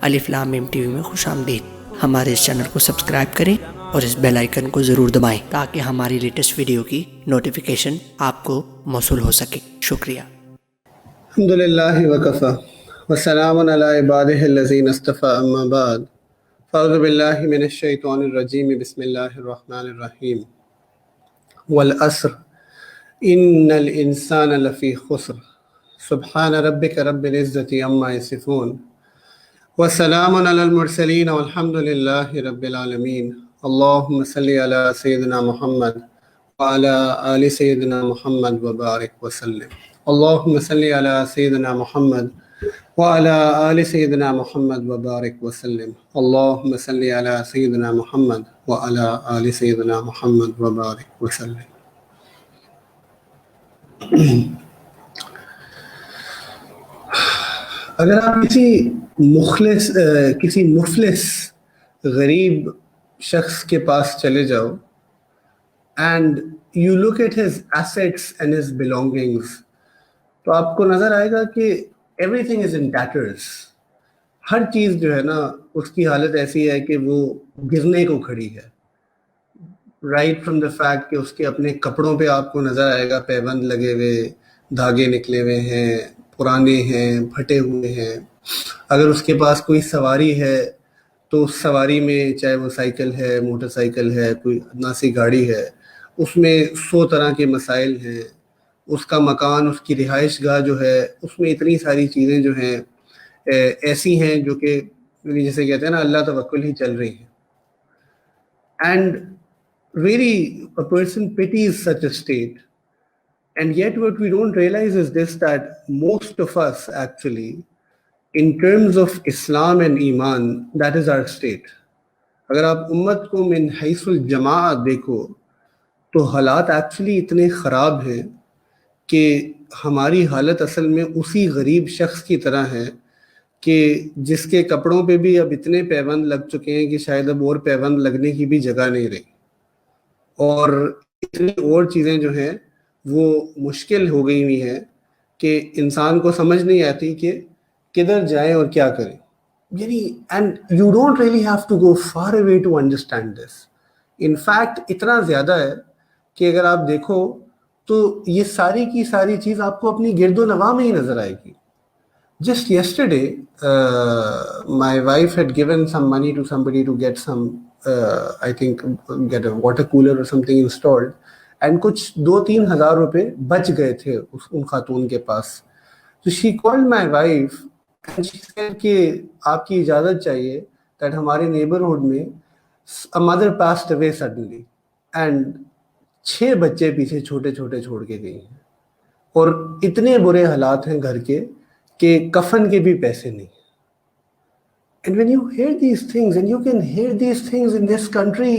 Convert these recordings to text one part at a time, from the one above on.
الف لام میم T V میں خوش آمدید۔ ہمارے اس چینل کو سبسکرائب کریں اور اس بیل آئیکن کو ضرور دبائیں تاکہ ہماری لیٹسٹ ویڈیو کی نوٹیفیکیشن آپ کو موصول ہو سکے۔ شکریہ۔ الحمدللہ وکفی وسلام علی عبادہ الذین اصطفی اما بعد فاعوذ باللہ من الشیطان الرجیم بسم اللہ الرحمن الرحیم والعصر ان الانسان لفی خسر سبحان ربک رب العزۃ عما یصفون وسلام علی المرسلین والحمد للہ رب العالمین۔ اللہم صلی علی سیدنا محمد وعلی آل سیدنا محمد وبارک وسلم۔ اللہم صلی علی سیدنا محمد وعلی آل سیدنا محمد وبارک وسلم۔ اللہم صلی علی سیدنا محمد وعلی آل سیدنا محمد وبارک وسلم۔ اگر آپ کسی مفلس غریب شخص کے پاس چلے جاؤ and you look at his assets and his belongings, تو آپ کو نظر آئے گا کہ ایوری تھنگ از ان ٹیٹرز۔ ہر چیز جو ہے نا اس کی حالت ایسی ہے کہ وہ گرنے کو کھڑی ہے۔ رائٹ فرام دا فیکٹ کہ اس کے اپنے کپڑوں پہ آپ کو نظر آئے گا پیبند لگے ہوئے، دھاگے نکلے ہوئے ہیں، پرانے ہیں، پھٹے ہوئے ہیں۔ اگر اس کے پاس کوئی سواری ہے تو اس سواری میں چاہے وہ سائیکل ہے، موٹر سائیکل ہے، کوئی ادنا سی گاڑی ہے، اس میں 100 طرح کے مسائل ہیں۔ اس کا مکان، اس کی رہائش گاہ جو ہے اس میں اتنی ساری چیزیں جو ہیں ایسی ہیں جو کہ جسے کہتے ہیں نا اللہ توکل ہی چل رہی ہیں۔ And really a person pities such a state, and yet what we don't realize is this, that most of us actually in terms of Islam and Iman, that is our state۔ اگر آپ امت کو من حیث الجماع دیکھو تو حالات actually اتنے خراب ہیں کہ ہماری حالت اصل میں اسی غریب شخص کی طرح ہے کہ جس کے کپڑوں پہ بھی اب اتنے پیبند لگ چکے ہیں کہ شاید اب اور پیبند لگنے کی بھی جگہ نہیں رہی، اور اتنی اور چیزیں جو ہیں وہ مشکل ہو گئی ہوئی ہیں کہ انسان کو سمجھ نہیں آتی کہ کدھر جائیں اور کیا کریں۔ یعنی and you don't really have to go far away to understand this. In fact اتنا زیادہ ہے کہ اگر آپ دیکھو تو یہ ساری کی ساری چیز آپ کو اپنی گرد و نواح میں ہی نظر آئے گی۔ Just yesterday, my wife had given some money to somebody to get some, I think, get a water cooler or something installed, and کچھ 2-3 ہزار روپے بچ گئے تھے ان خاتون کے پاس۔ So she called my wife and she said کہ آپ کی اجازت چاہیے that ہمارے neighborhood میں a mother passed away suddenly and 6 بچے پیچھے چھوٹے چھوٹے چھوڑ کے گئی ہیں، اور اتنے برے حالات ہیں گھر کے کہ کفن کے بھی پیسے نہیں۔ And when you hear these things, and you can hear these things in this country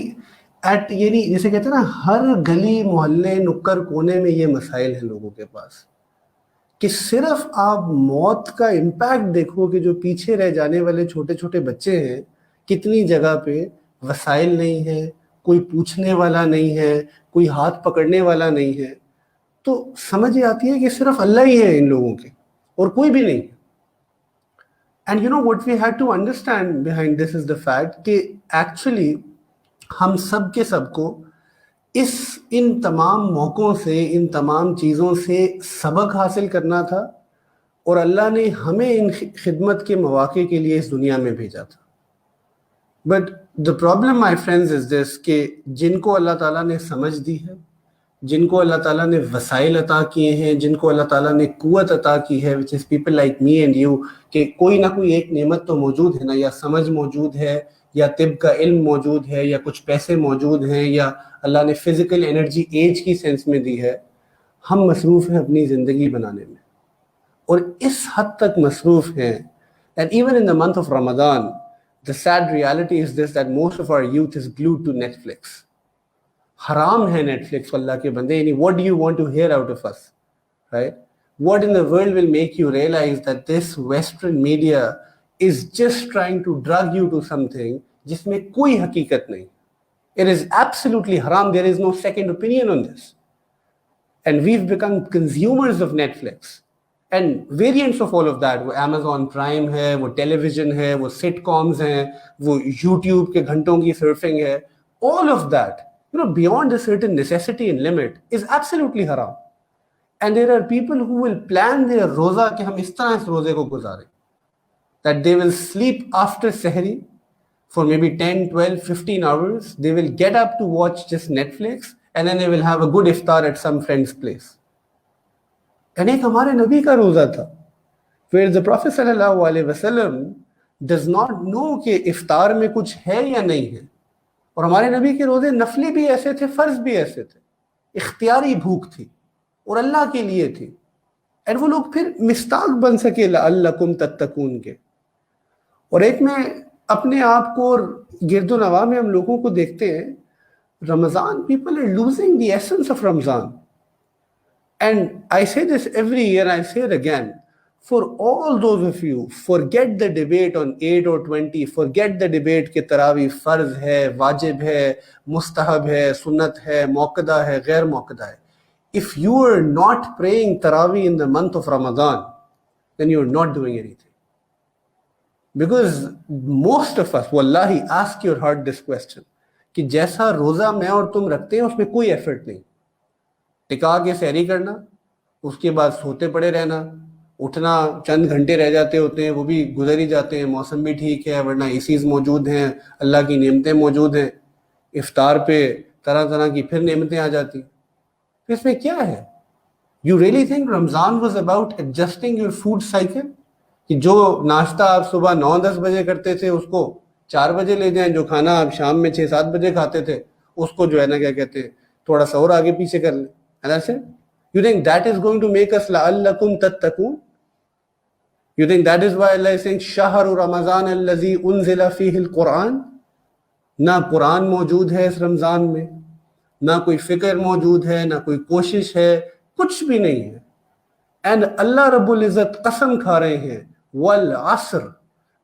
at یعنی جیسے کہتے ہیں نا ہر گلی محلے نکر کونے میں یہ مسائل ہیں لوگوں کے پاس، کہ صرف آپ موت کا امپیکٹ دیکھو کہ جو پیچھے رہ جانے والے چھوٹے چھوٹے بچے ہیں، کتنی جگہ پہ وسائل نہیں ہے، کوئی پوچھنے والا نہیں ہے، کوئی ہاتھ پکڑنے والا نہیں ہے، تو سمجھ یہ آتی ہے کہ صرف اللہ ہی ہے ان لوگوں کے اور کوئی بھی نہیں۔ And you know what we had to understand behind this is the fact کہ ایکچولی ہم سب کے سب کو ان تمام موقعوں سے، ان تمام چیزوں سے سبق حاصل کرنا تھا، اور اللہ نے ہمیں ان خدمت کے مواقع کے لیے اس دنیا میں بھیجا تھا۔ But the problem my friends is this کہ جن کو اللہ تعالیٰ نے سمجھ دی ہے، جن کو اللہ تعالیٰ نے وسائل عطا کیے ہیں، جن کو اللہ تعالیٰ نے قوت عطا کی ہے، which is people like me and you، کہ کوئی نہ کوئی ایک نعمت تو موجود ہے نا، یا سمجھ موجود ہے، یا طب کا علم موجود ہے، یا کچھ پیسے موجود ہیں، یا اللہ نے فزیکل انرجی ایج کی سینس میں دی ہے۔ ہم مصروف ہیں اپنی زندگی بنانے میں، اور اس حد تک مصروف ہیں that even in the month of Ramadan, the sad reality is this, that most of our youth is glued to Netflix۔ حرام ہے نیٹ فلکس اللہ کے بندے، یعنی what do you want to hear out of us, right? What in the world will make you realize that this western media is just trying to drug you to something جس میں کوئی حقیقت نہیں؟ It is absolutely haram. There is no second opinion on this. And we've become consumers of Netflix. And variants of all of that. وہ Amazon prime ہے, وہ ٹیلی vision ہے, وہ سٹ کامز ہیں, وہ یوٹیوب کے گھنٹوں کی سرفنگ ہے. all of that, beyond a certain necessity and limit is absolutely haram. And there are people who will plan their roza کہ ہم اس طرح اس روزے کو گزاریں, that they will sleep after sehri for maybe 10, 12, 15 hours. They will get up to watch just Netflix and then they will have a good iftar at some friend's place. And ایک ہمارے نبی کا روزہ تھا where the Prophet sallallahu alaihi wasallam does not know کہ افطار میں کچھ ہے یا نہیں ہے. اور ہمارے نبی کے روزے نفلی بھی ایسے تھے, فرض بھی ایسے تھے, اختیاری بھوک تھی اور اللہ کے لیے تھی. اور وہ لوگ پھر مستاق بن سکے لعلکم تتقون کے. اور ایک میں اپنے آپ کو اور گرد و نواح میں ہم لوگوں کو دیکھتے ہیں, رمضان, people are losing the essence of Ramzan. And I say this every year, I say it again, for all those of you, forget the debate on 8 or 20, forget the debate کہ تراویح فرض ہے, واجب ہے, مستحب ہے, سنت ہے, موقدہ ہے, غیر موقدہ ہے. If you are not praying Taraweeh in the month of Ramadan, then you are not doing anything. Because most of us, wallahi, ask your heart this question, کہ جیسا روزہ میں اور تم رکھتے ہیں اس میں کوئی ایفرٹ نہیں. ٹکا کے سحری کرنا, اس کے بعد سوتے پڑے رہنا, اٹھنا چند گھنٹے رہ جاتے ہوتے ہیں, وہ بھی گزر ہی جاتے ہیں, موسم بھی ٹھیک ہے, ورنہ ایسیز موجود ہیں, اللہ کی نعمتیں موجود ہیں, افطار پہ طرح طرح کی پھر نعمتیں آ جاتی. اس میں کیا ہے؟ You really think Ramzan was about adjusting your food cycle, کہ جو ناشتہ آپ صبح 9-10 بجے کرتے تھے اس کو 4 بجے لے جائیں, جو کھانا آپ شام میں 6-7 بجے کھاتے تھے اس کو جو ہے نا کیا کہتے ہیں تھوڑا سا اور آگے پیچھے کر لیں. And that's it. You think that is going to make us لَعَلَّكُمْ تَتَّقُونَ? You think that is why Allah is saying شَهْرُ رَمَضَانَ الَّذِي أُنزِلَ فِيهِ الْقُرْآنِ؟ نہ قرآن موجود ہے اس رمضان میں, نہ کوئی فکر موجود ہے, نہ کوئی کوشش ہے, کچھ بھی نہیں ہے. اینڈ اللہ رب العزت قسم کھا رہے ہیں والعصر,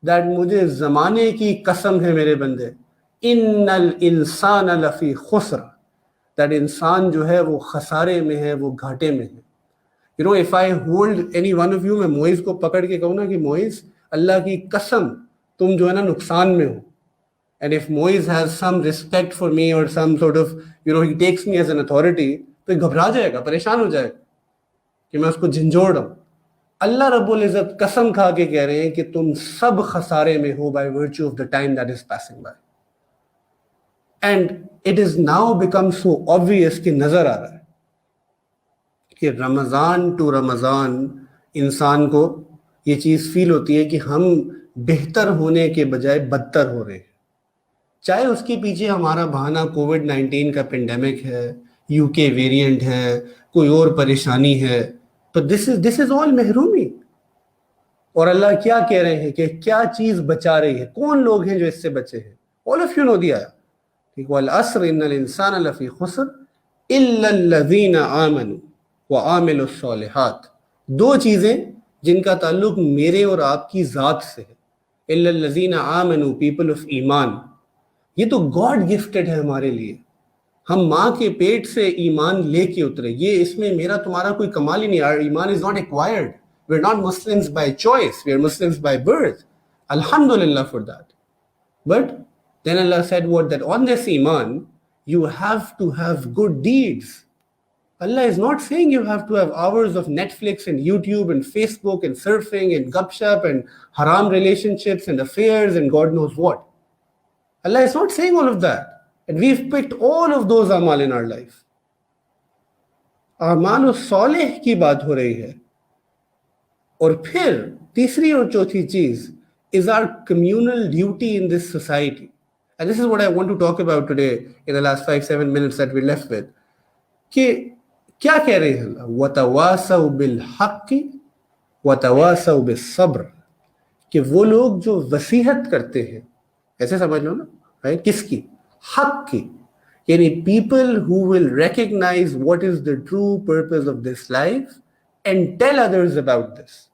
that مجھے زمانے کی قسم ہے میرے بندے, ان الانسان لفی خسر, that انسان جو ہے وہ خسارے میں ہے, وہ گھاٹے میں ہے. if I hold any one of you, میں موئز کو پکڑ کے کہوں نا کہ موئز اللہ کی قسم تم جو ہے نا نقصان میں ہو, and if Moiz has some respect for me or some sort of, he takes me as an authority, تو گھبرا جائے گا, پریشان ہو جائے گا کہ میں اس کو جھنجھوڑ رہا ہوں. اللہ رب العزت قسم کھا کے کہہ رہے ہیں کہ تم سب خسارے میں ہو by virtue of the time that is passing by. And it is now become so obvious کہ نظر آ رہا ہے کہ رمضان ٹو رمضان انسان کو یہ چیز فیل ہوتی ہے کہ ہم بہتر ہونے کے بجائے بدتر ہو رہے ہیں. چاہے اس کے پیچھے ہمارا بہانہ کووڈ-19 کا پینڈیمک ہے, یو کے ویریئنٹ ہے, کوئی اور پریشانی ہے, but this is all محرومی. اور اللہ کیا کہہ رہے ہیں کہ کیا چیز بچا رہی ہے, کون لوگ ہیں جو اس سے بچے ہیں. all of you know the ayah, وَالْعَصْرِ إِنَّ الْإِنسَانَ لَفِي خُسْرٍ إِلَّا الَّذِينَ آمَنُوا وَعَمِلُوا الصَّالِحَاتِ. دو چیزیں جن کا تعلق میرے اور آپ کی ذات سے ہے. إِلَّا الَّذِينَ آمَنُوا, people of ایمان. یہ تو گاڈ گفٹڈ ہے ہمارے لیے. ہم ماں کے پیٹ سے ایمان لے کے اترے, یہ اس میں میرا تمہارا کوئی کمال ہی نہیں. Our ایمان is not acquired. We are not Muslims by choice. We are Muslims by birth. Alhamdulillah for that. But then Allah said what? That on this iman, you have to have good deeds. Allah is not saying you have to have hours of Netflix and YouTube and Facebook and surfing and gupshup and haram relationships and affairs and God knows what. Allah is not saying all of that. And we've picked all of those amal in our life. اعمال الصالح کی بات ہو رہی ہے. اور پھر تیسری اور چوتھی چیز is our communal duty in this society. And this is what I want to talk about today in the last 5-7 minutes that we're left with. کہ کیا کہہ رہے ہیں اللہ, وَتَوَاسَوْا بِالْحَقِّ وَتَوَاسَوْا بِالصَّبْرِ, کہ وہ لوگ جو وصیحت کرتے ہیں, ایسے سمجھ لو نا, کس کی؟ حق کی. یعنی people who will recognize what is the true purpose of this life and tell others about this,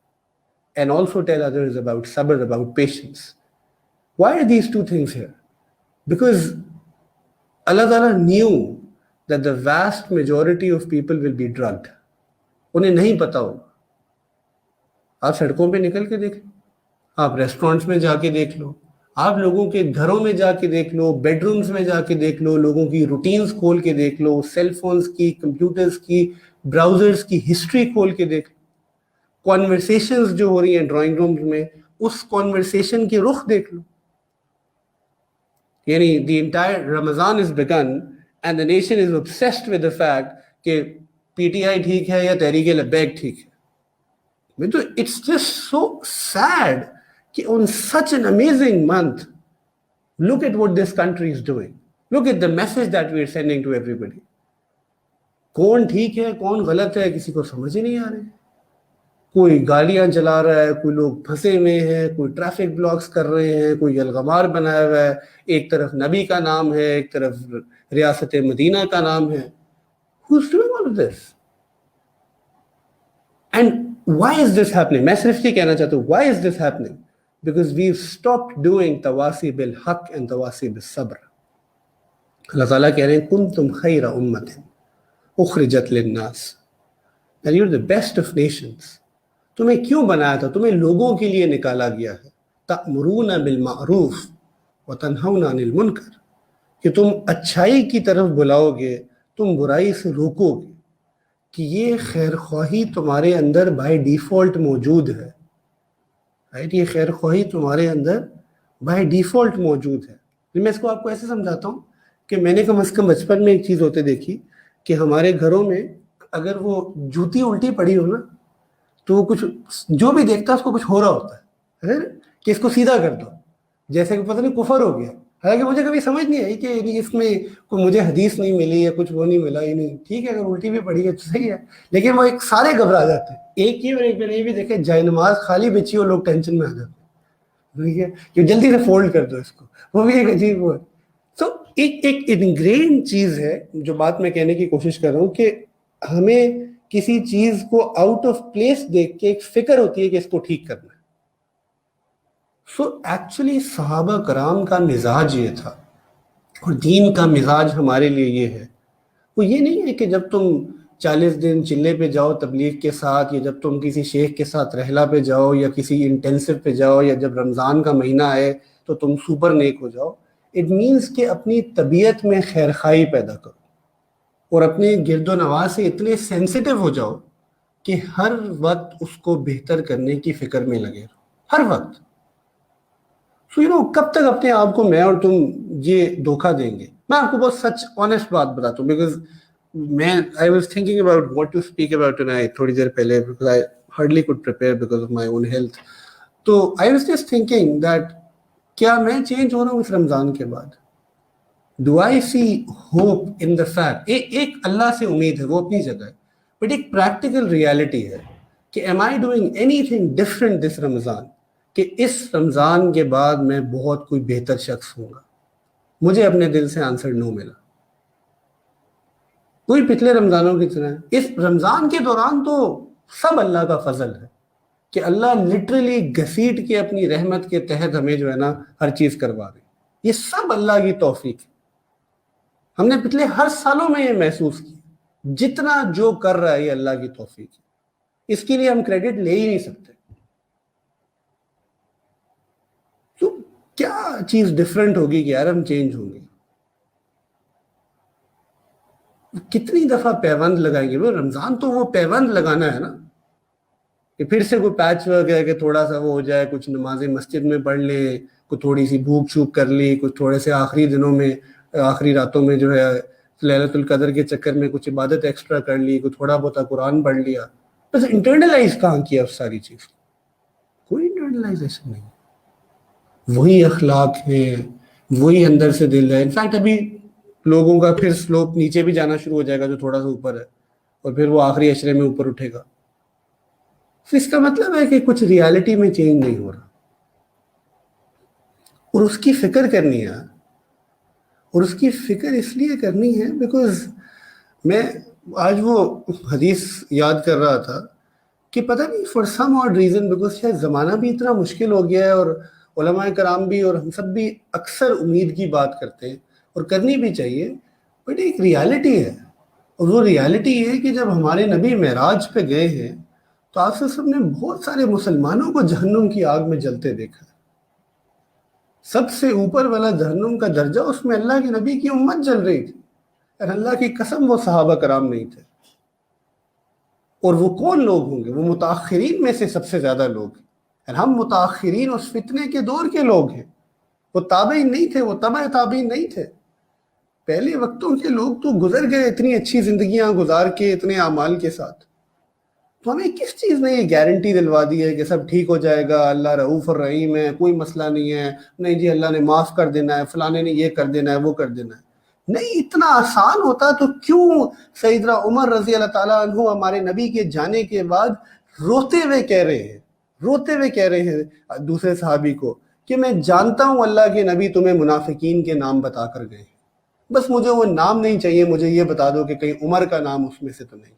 and also tell others about sabr, about patience. Why are these two things here? Because Allah Ta'ala knew that the vast majority of people will be drugged. انہیں نہیں پتا ہوگا. آپ سڑکوں پہ نکل کے دیکھ لو, آپ ریسٹورینٹس میں جا کے دیکھ لو, آپ لوگوں کے گھروں میں جا کے دیکھ لو, بیڈ رومز میں جا کے دیکھ لو, لوگوں کی روٹینز کھول کے دیکھ لو, سیل فونز کی, کمپیوٹرز کی, براؤزرز کی ہسٹری کھول کے دیکھ لو, کانورسیشنز جو ہو رہی ہیں ڈرائنگ رومز میں, اس کانورسیشن کی رخ دیکھ لو. یعنی the entire Ramadan is begun and the nation is obsessed with the fact کہ پی ٹی آئی ٹھیک ہے یا تحریک لبیک ٹھیک ہے. میں تو it's just so sad کہ on such an amazing month, look at what this country is doing. Look at the message that we are sending to everybody. کون ٹھیک ہے کون غلط ہے کسی کو سمجھ ہی نہیں آ رہے. کوئی گاڑیاں چلا رہا ہے, کوئی لوگ پھنسے ہوئے ہیں, کوئی ٹریفک بلاکس کر رہے ہیں, کوئی یلغمار بنایا ہوا ہے, ایک طرف نبی کا نام ہے, ایک طرف ریاست مدینہ کا نام ہے. Who's doing all of this? And why is this happening? میں صرف یہ کہنا چاہتا ہوں, why is this happening? Because we've stopped doing تواصی بالحق and تواصی بالصبر. اللہ تعالیٰ کہہ رہے ہیں کنتم خیر امت اخرجت للناس, and you're the best of nations. تمہیں کیوں بنایا تھا؟ تمہیں لوگوں کے لیے نکالا گیا ہے. تأمرون بالمعروف وتنہون عن المنکر, کہ تم اچھائی کی طرف بلاؤ گے, تم برائی سے روکو گے. کہ یہ خیر خواہی تمہارے اندر بائی ڈیفالٹ موجود ہے. رائٹ, یہ خیر خواہی تمہارے اندر بائی ڈیفالٹ موجود ہے. میں اس کو آپ کو ایسے سمجھاتا ہوں کہ میں نے کم از کم بچپن میں ایک چیز ہوتے دیکھی کہ ہمارے گھروں میں اگر وہ جوتی الٹی پڑی ہو نا تو وہ کچھ جو بھی دیکھتا ہے اس کو کچھ ہو رہا ہوتا ہے کہ اس کو سیدھا کر دو, جیسے کہ پتہ نہیں کفر ہو گیا. حالانکہ مجھے کبھی سمجھ نہیں آئی کہ اس میں کوئی مجھے حدیث نہیں ملی یا کچھ وہ نہیں ملا ہی نہیں. ٹھیک ہے اگر الٹی بھی پڑی ہے تو صحیح ہے, لیکن وہ ایک سارے گھبرا جاتے ہیں. ایک ہی اور ایک میں نے یہ بھی دیکھا جائے نماز خالی بچی ہو لوگ ٹینشن میں آ جاتے ہیں. ٹھیک ہے کہ جلدی سے فولڈ کر دو اس کو, وہ بھی ایک عجیب وہ ہے. تو ایک انگرین چیز ہے جو بات میں کہنے کی کوشش کر رہا ہوں کہ ہمیں کسی چیز کو آؤٹ آف پلیس دیکھ کے ایک فکر ہوتی ہے کہ اس کو ٹھیک کرنا ہے. سو ایکچولی صحابہ کرام کا مزاج یہ تھا, اور دین کا مزاج ہمارے لیے یہ ہے. وہ یہ نہیں ہے کہ جب تم 40 دن چلے پہ جاؤ تبلیغ کے ساتھ, یا جب تم کسی شیخ کے ساتھ رحلہ پہ جاؤ, یا کسی انٹینسو پہ جاؤ, یا جب رمضان کا مہینہ آئے تو تم سپر نیک ہو جاؤ. اٹ مینس کہ اپنی طبیعت میں خیر خواہی پیدا کرو, اور اپنے گرد و نواح سے اتنے سینسیٹیو ہو جاؤ کہ ہر وقت اس کو بہتر کرنے کی فکر میں لگے رہو, ہر وقت. سو کب تک اپنے آپ کو میں اور تم یہ دھوکہ دیں گے؟ میں آپ کو بہت سچ آنیسٹ بات بتاتا ہوں, بیکاز میں I was thinking about what to speak about tonight تھوڑی دیر پہلے, because I hardly could prepare because of my own health. تو I was just thinking that کیا میں چینج ہو رہا ہوں اس رمضان کے بعد؟ Do I see hope in the fact, ایک اللہ سے امید ہے وہ اپنی جگہ ہے, بٹ ایک پریکٹیکل ریالٹی ہے کہ am I doing anything different this رمضان, کہ اس رمضان کے بعد میں بہت کوئی بہتر شخص ہوں گا؟ مجھے اپنے دل سے آنسر نو ملا. کوئی پچھلے رمضانوں کی طرح اس رمضان کے دوران تو سب اللہ کا فضل ہے کہ اللہ لٹرلی گھسیٹ کے اپنی رحمت کے تحت ہمیں جو ہے نا ہر چیز کروا رہے. یہ سب اللہ کی توفیق ہے. ہم نے پچھلے ہر سالوں میں یہ محسوس کیا, جتنا جو کر رہا ہے یہ اللہ کی توفیق ہے. اس کے لیے ہم کریڈٹ لے ہی نہیں سکتے. تو کیا چیز ڈیفرنٹ ہوگی کہ یار ہم چینج ہوں گے؟ کتنی دفعہ پیوند لگائیں گے؟ وہ رمضان تو وہ پیوند لگانا ہے نا, کہ پھر سے کوئی پیچ ورک ہے کہ تھوڑا سا وہ ہو جائے, کچھ نمازیں مسجد میں پڑھ لیں, کوئی تھوڑی سی بھوک چھوپ کر لی, کچھ تھوڑے سے آخری دنوں میں آخری راتوں میں جو ہے لیلۃ القدر کے چکر میں کچھ عبادت ایکسٹرا کر لی, کوئی تھوڑا بہت قرآن پڑھ لیا. بس انٹرنلائز کہاں کیا اس ساری چیز؟ کوئی انٹرنلائزیشن نہیں. وہی اخلاق ہیں, وہی اندر سے دل ہے. انفیکٹ ابھی لوگوں کا پھر سلوپ نیچے بھی جانا شروع ہو جائے گا جو تھوڑا سا اوپر ہے, اور پھر وہ آخری عشرے میں اوپر اٹھے گا. اس کا مطلب ہے کہ کچھ ریالٹی میں چینج نہیں ہو رہا, اور اس کی فکر کرنی ہے. اور اس کی فکر اس لیے کرنی ہے بیکاز میں آج وہ حدیث یاد کر رہا تھا کہ پتہ نہیں for some odd reason, because شاید زمانہ بھی اتنا مشکل ہو گیا ہے, اور علماء کرام بھی اور ہم سب بھی اکثر امید کی بات کرتے ہیں, اور کرنی بھی چاہیے, بٹ ایک ریالٹی ہے. اور وہ ریالٹی ہے کہ جب ہمارے نبی معراج پہ گئے ہیں تو آپ صلی اللہ علیہ وسلم نے بہت سارے مسلمانوں کو جہنم کی آگ میں جلتے دیکھا ہے. سب سے اوپر والا جہنم کا درجہ اس میں اللہ کے نبی کی امت جل رہی تھی، اور اللہ کی قسم وہ صحابہ کرام نہیں تھے. اور وہ کون لوگ ہوں گے؟ وہ متاخرین میں سے سب سے زیادہ لوگ ہیں، اور ہم متاخرین اس فتنے کے دور کے لوگ ہیں. وہ تابعین نہیں تھے، وہ تبع تابعین نہیں تھے. پہلے وقتوں کے لوگ تو گزر گئے اتنی اچھی زندگیاں گزار کے اتنے اعمال کے ساتھ. تو ہمیں کس چیز نے یہ گارنٹی دلوا دی ہے کہ سب ٹھیک ہو جائے گا، اللہ رؤوف الرحیم ہے، کوئی مسئلہ نہیں ہے، نہیں جی اللہ نے معاف کر دینا ہے، فلانے نے یہ کر دینا ہے، وہ کر دینا ہے. نہیں، اتنا آسان ہوتا تو کیوں سیدنا عمر رضی اللہ تعالیٰ عنہ ہمارے نبی کے جانے کے بعد روتے ہوئے کہہ رہے ہیں دوسرے صحابی کو کہ میں جانتا ہوں اللہ کے نبی تمہیں منافقین کے نام بتا کر گئے ہیں، بس مجھے وہ نام نہیں چاہیے، مجھے یہ بتا دو کہ کہیں عمر کا نام اس میں سے تو نہیں.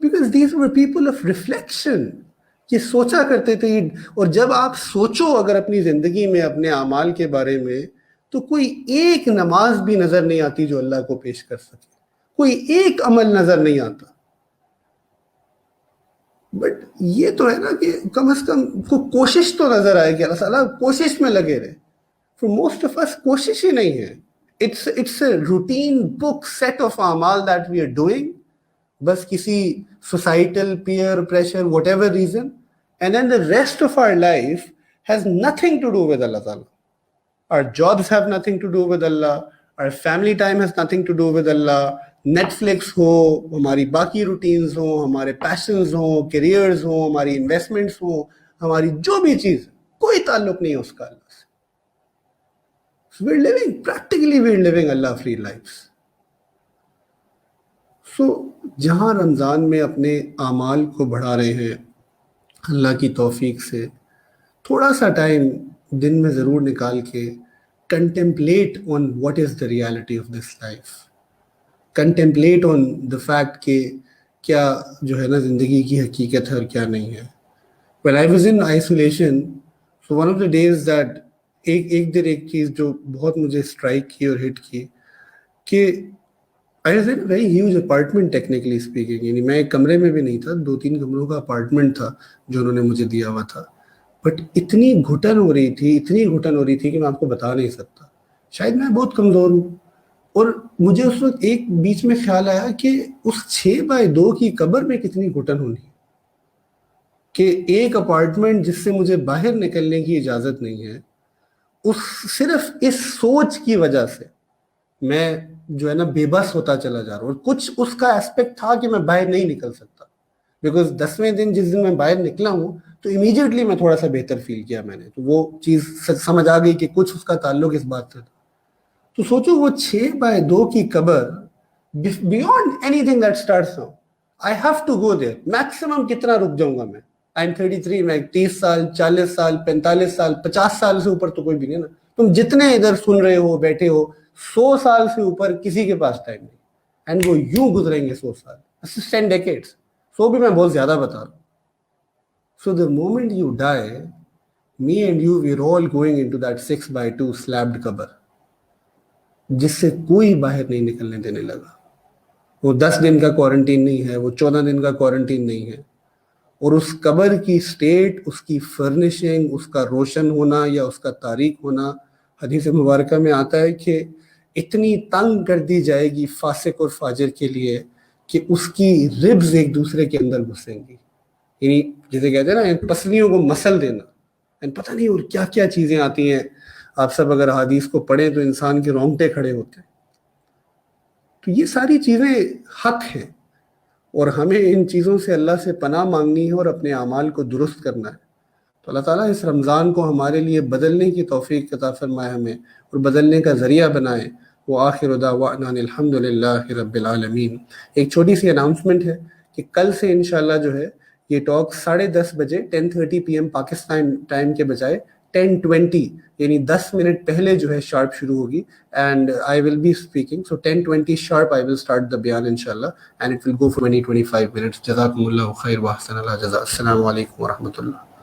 Because these were people of reflection. یہ سوچا کرتے تھے. اور جب آپ سوچو اگر اپنی زندگی میں اپنے اعمال کے بارے میں، تو کوئی ایک نماز بھی نظر نہیں آتی جو اللہ کو پیش کر سکے، کوئی ایک عمل نظر نہیں آتا. بٹ یہ تو ہے نا کہ کم از کم کوشش تو نظر آئے کہ اللہ تعالیٰ کوشش میں لگے رہے. For most of us کوشش ہی نہیں ہے. It's a routine book set of اعمال that we are doing. بس کسی societal peer pressure whatever reason, and then the rest of our life has nothing to do with Allah Ta'ala. Our jobs have nothing to do with Allah, our family time has nothing to do with Allah. Netflix ہو، ہماری باقی routines ہوں، ہمارے passions ہوں، carriers ہوں، ہماری investments ہوں، ہماری جو بھی چیز، کوئی تعلق نہیں ہے اس کا اللہ سے. So we're living Allah free lives. So جہاں رمضان میں اپنے اعمال کو بڑھا رہے ہیں اللہ کی توفیق سے، تھوڑا سا ٹائم دن میں ضرور نکال کے contemplate on what is the reality of this life, contemplate on the fact کہ کیا جو ہے نا زندگی کی حقیقت ہے اور کیا نہیں ہے. When I was in isolation, so one of the days that ایک چیز جو بہت مجھے اسٹرائک کی اور ہٹ کی کہ I was in a very huge apartment technically speaking. یعنی میں ایک کمرے میں بھی نہیں تھا، 2-3 کمروں کا اپارٹمنٹ تھا جو انہوں نے مجھے دیا ہوا تھا. بٹ اتنی گھٹن ہو رہی تھی کہ میں آپ کو بتا نہیں سکتا. شاید میں بہت کمزور ہوں. اور مجھے اس وقت ایک بیچ میں خیال آیا کہ اس 6x2 کی قبر میں کتنی گھٹن ہونی ہے کہ ایک اپارٹمنٹ جس سے مجھے باہر نکلنے کی اجازت نہیں ہے، صرف اس سوچ کی وجہ سے میں جو ہے نا بے بس ہوتا چلا جا رہا ہوں. اور کچھ اس کا ایسپیکٹ تھا کہ میں باہر نہیں نکل سکتا، بیکاز 10ویں دن جس دن میں باہر نکلا ہوں تو امیجیٹلی میں تھوڑا سا بہتر فیل کیا میں نے. تو وہ چیز سمجھ آ گئی کہ کچھ اس کا تعلق اس بات سے تھا. تو سوچو وہ 6x2 کی قبر، beyond anything that starts now I have to go there. Maximum کتنا رک جاؤں گا میں؟ آئی ایم 33، میں 30 سال 40 سال 45 سال 50 سال سے اوپر تو کوئی بھی نہیں نا. تم جتنے ادھر سن رہے ہو بیٹھے ہو، 100 سال سے اوپر کسی کے پاس ٹائم نہیں. اینڈ وہ یوں گزریں گے 100 سال، 10 decades. 100 بھی میں بہت زیادہ بتا رہا ہوں. So the moment you die, me and you, we're all going into that 6x2 slabbed قبر جس سے کوئی باہر نہیں نکلنے دینے لگا. وہ 10 دن کا کوارنٹین نہیں ہے، وہ 14 دن کا کوارنٹین نہیں ہے. اور اس قبر کی سٹیٹ، اس کی فرنشنگ، اس کا روشن ہونا یا اس کا تاریک ہونا، حدیث مبارکہ میں آتا ہے کہ اتنی تنگ کر دی جائے گی فاسق اور فاجر کے لیے کہ اس کی ربز ایک دوسرے کے اندر گھسیں گی. یعنی جسے کہتے ہیں نا پسلیوں کو مسل دینا، پتہ نہیں اور کیا کیا چیزیں آتی ہیں. آپ سب اگر حدیث کو پڑھیں تو انسان کے رونگٹے کھڑے ہوتے ہیں. تو یہ ساری چیزیں حق ہیں اور ہمیں ان چیزوں سے اللہ سے پناہ مانگنی ہے اور اپنے اعمال کو درست کرنا ہے. تو اللہ تعالیٰ اس رمضان کو ہمارے لیے بدلنے کی توفیق عطا فرمائے ہمیں اور بدلنے کا ذریعہ بنائے. وآخر دعوانا الحمدللہ رب العالمین. ایک چھوٹی سی اناؤنسمنٹ ہے کہ کل سے انشاءاللہ جو ہے یہ ٹاک 10:30 بجے 10:30 PM پاکستان ٹائم کے بجائے 10:20 یعنی 10 منٹ پہلے جو ہے شارپ شروع ہوگی. And I will be speaking, so 10:20 sharp I will start the بیان انشاءاللہ، and it will go for 20-25 minutes. جزاکم اللہ خیر واحسن اللہ جزا. السلام علیکم ورحمۃ اللہ.